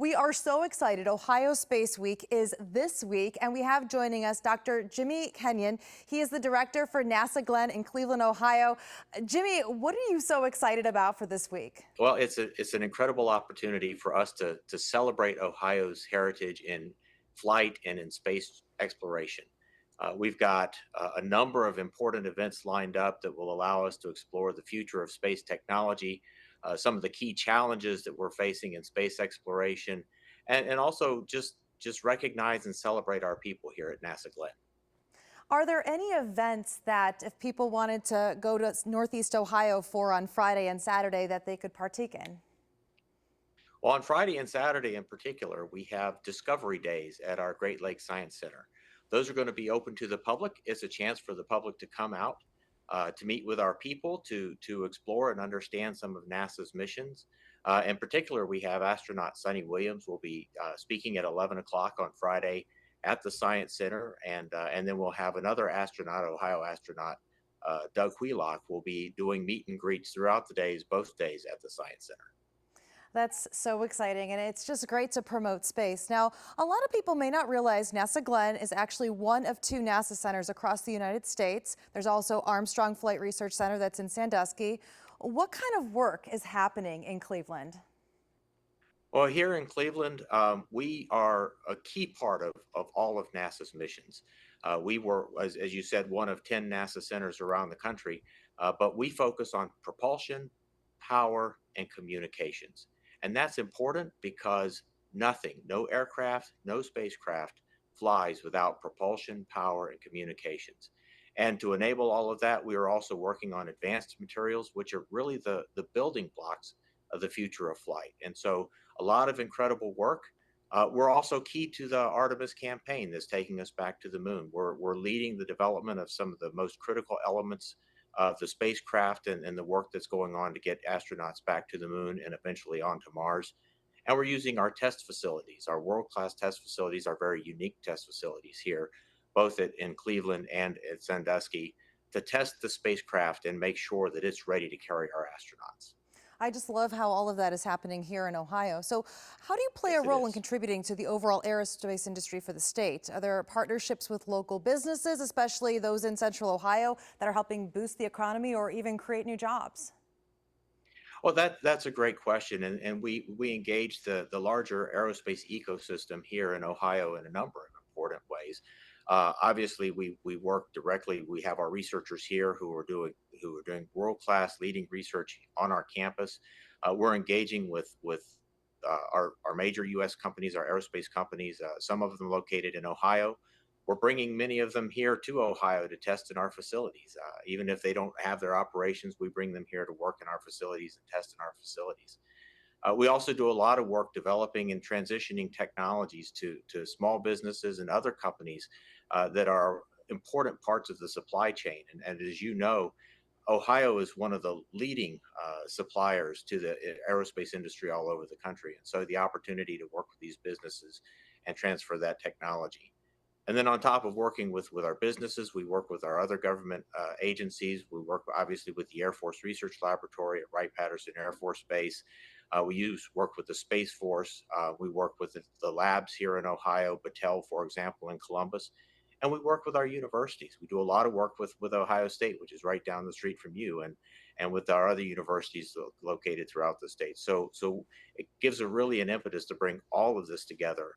We are so excited. Ohio Space Week is this week, and we have joining us Dr. Jimmy Kenyon. He is the director for NASA Glenn in Cleveland, Ohio. Jimmy, what are you so excited about for this week? Well, it's an incredible opportunity for us to celebrate Ohio's heritage in flight and in space exploration. We've got a number of important events lined up that will allow us to explore the future of space technology, some of the key challenges that we're facing in space exploration, and also just recognize and celebrate our people here at NASA Glenn. Are there any events that if people wanted to go to Northeast Ohio for on Friday and Saturday that they could partake in? Well, on Friday and Saturday in particular, we have Discovery Days at our Great Lakes Science Center. Those are going to be open to the public. It's a chance for the public to come out, to meet with our people, to explore and understand some of NASA's missions. In particular, we have astronaut Sunny Williams will be speaking at 11 o'clock on Friday at the Science Center, and then we'll have another astronaut, Ohio astronaut Doug Wheelock, will be doing meet and greets throughout the days, both days at the Science Center. That's so exciting, and it's just great to promote space. Now, a lot of people may not realize NASA Glenn is actually one of two NASA centers across the United States. There's also Armstrong Flight Research Center that's in Sandusky. What kind of work is happening in Cleveland? Well, here in Cleveland, we are a key part of all of NASA's missions. We were, as you said, one of 10 NASA centers around the country, but we focus on propulsion, power, and communications. And that's important because nothing, no aircraft, no spacecraft flies without propulsion, power, and communications. And to enable all of that, we are also working on advanced materials, which are really the building blocks of the future of flight. And so a lot of incredible work. We're also key to the Artemis campaign that's taking us back to the moon. We're leading the development of some of the most critical elements of the spacecraft and the work that's going on to get astronauts back to the moon and eventually onto Mars. And we're using our test facilities, our world-class test facilities, our very unique test facilities here, both in Cleveland and at Sandusky, to test the spacecraft and make sure that it's ready to carry our astronauts. I just love how all of that is happening here in Ohio. So, how do you play a Yes, it role in is. contributing to the overall aerospace industry for the state? Are there partnerships with local businesses, especially those in Central Ohio, that are helping boost the economy or even create new jobs? Well, that's a great question, and we engage the larger aerospace ecosystem here in Ohio in a number of important ways. Obviously, we work directly. We have our researchers here who are doing world class leading research on our campus. We're engaging with our major U.S. companies, our aerospace companies. Some of them located in Ohio. We're bringing many of them here to Ohio to test in our facilities. Even if they don't have their operations, we bring them here to work in our facilities and test in our facilities. We also do a lot of work developing and transitioning technologies to small businesses and other companies that are important parts of the supply chain. And as you know, Ohio is one of the leading suppliers to the aerospace industry all over the country. And so the opportunity to work with these businesses and transfer that technology. And then on top of working with our businesses, we work with our other government agencies. We work obviously with the Air Force Research Laboratory at Wright-Patterson Air Force Base. We work with the Space Force. We work with the labs here in Ohio, Battelle, for example, in Columbus. And we work with our universities. We do a lot of work with Ohio State, which is right down the street from you, and with our other universities located throughout the state. So it gives a really an impetus to bring all of this together.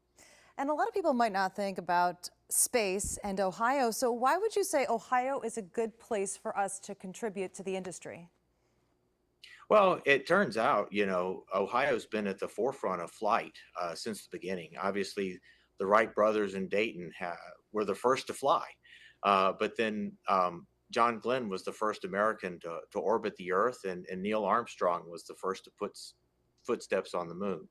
And a lot of people might not think about space and Ohio. So, why would you say Ohio is a good place for us to contribute to the industry? Well, it turns out, Ohio's been at the forefront of flight since the beginning. Obviously, the Wright brothers in Dayton were the first to fly. But then John Glenn was the first American to orbit the Earth, and Neil Armstrong was the first to put footsteps on the moon.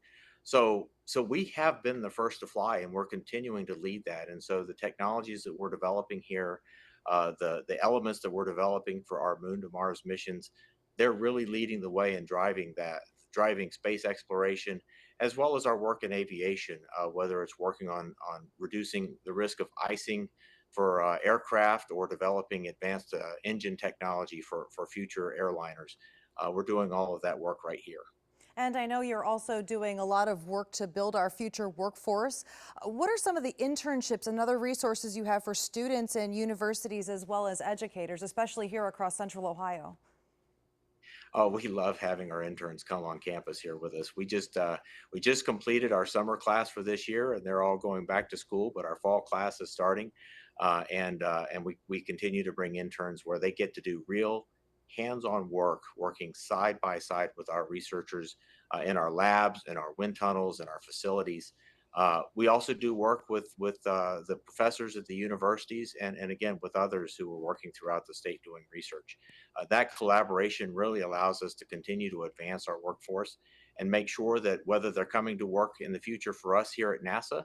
So we have been the first to fly, and we're continuing to lead that. And so the technologies that we're developing here, the elements that we're developing for our Moon to Mars missions, they're really leading the way in driving space exploration, as well as our work in aviation, whether it's working on reducing the risk of icing for aircraft or developing advanced engine technology for future airliners. We're doing all of that work right here. And I know you're also doing a lot of work to build our future workforce. What are some of the internships and other resources you have for students and universities as well as educators, especially here across Central Ohio? Oh, we love having our interns come on campus here with us. We just completed our summer class for this year, and they're all going back to school. But our fall class is starting, and we continue to bring interns where they get to do real hands-on work, working side by side with our researchers in our labs, in our wind tunnels, in our facilities. We also do work with the professors at the universities, and again with others who are working throughout the state doing research. That collaboration really allows us to continue to advance our workforce and make sure that whether they're coming to work in the future for us here at NASA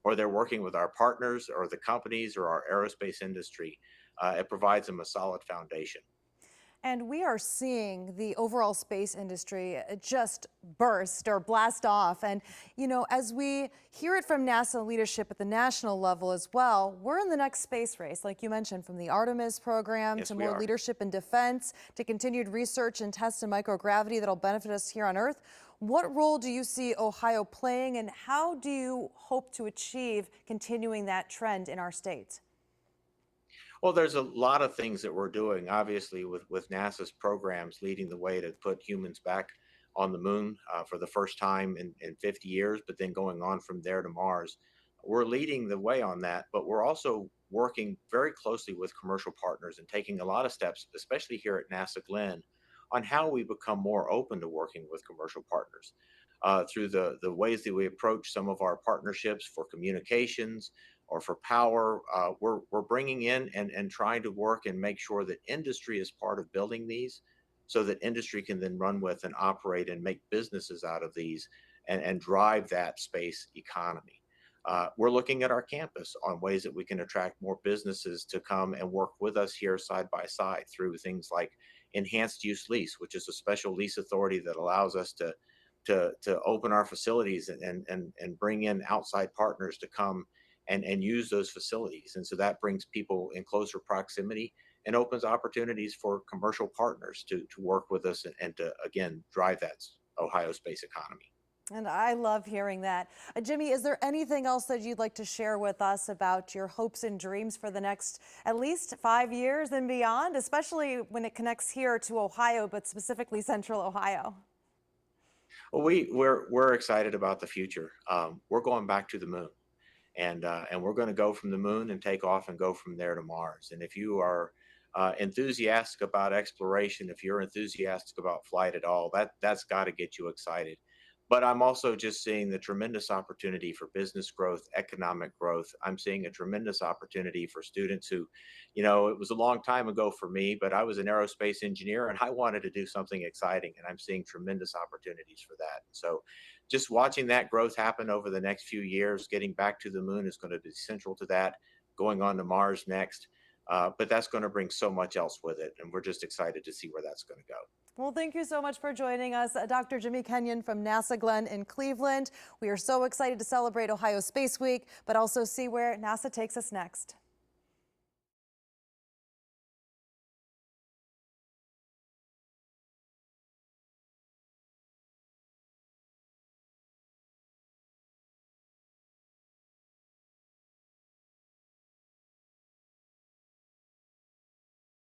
or they're working with our partners or the companies or our aerospace industry, it provides them a solid foundation. And we are seeing the overall space industry just burst or blast off. And, as we hear it from NASA leadership at the national level as well, we're in the next space race, like you mentioned, from the Artemis program Yes, to we more are. leadership in defense to continued research and tests in microgravity that'll benefit us here on Earth. What role do you see Ohio playing, and how do you hope to achieve continuing that trend in our state? Well, there's a lot of things that we're doing, obviously, with NASA's programs leading the way to put humans back on the moon for the first time in 50 years, but then going on from there to Mars. We're leading the way on that, but we're also working very closely with commercial partners and taking a lot of steps, especially here at NASA Glenn, on how we become more open to working with commercial partners through the ways that we approach some of our partnerships for communications or for power. We're bringing in and trying to work and make sure that industry is part of building these so that industry can then run with and operate and make businesses out of these and drive that space economy. We're looking at our campus on ways that we can attract more businesses to come and work with us here side by side through things like enhanced use lease, which is a special lease authority that allows us to open our facilities and bring in outside partners to come and use those facilities. And so that brings people in closer proximity and opens opportunities for commercial partners to work with us and to, again, drive that Ohio space economy. And I love hearing that. Jimmy, is there anything else that you'd like to share with us about your hopes and dreams for the next at least 5 years and beyond, especially when it connects here to Ohio, but specifically Central Ohio? Well, we're excited about the future. We're going back to the moon, and we're going to go from the moon and take off and go from there to Mars. And if you are enthusiastic about exploration, if you're enthusiastic about flight at all, that's got to get you excited. But I'm also just seeing the tremendous opportunity for business growth, economic growth. I'm seeing a tremendous opportunity for students who, it was a long time ago for me, but I was an aerospace engineer and I wanted to do something exciting. And I'm seeing tremendous opportunities for that. So just watching that growth happen over the next few years, getting back to the moon is going to be central to that, going on to Mars next. But that's going to bring so much else with it. And we're just excited to see where that's going to go. Well, thank you so much for joining us, Dr. Jimmy Kenyon from NASA Glenn in Cleveland. We are so excited to celebrate Ohio Space Week, but also see where NASA takes us next.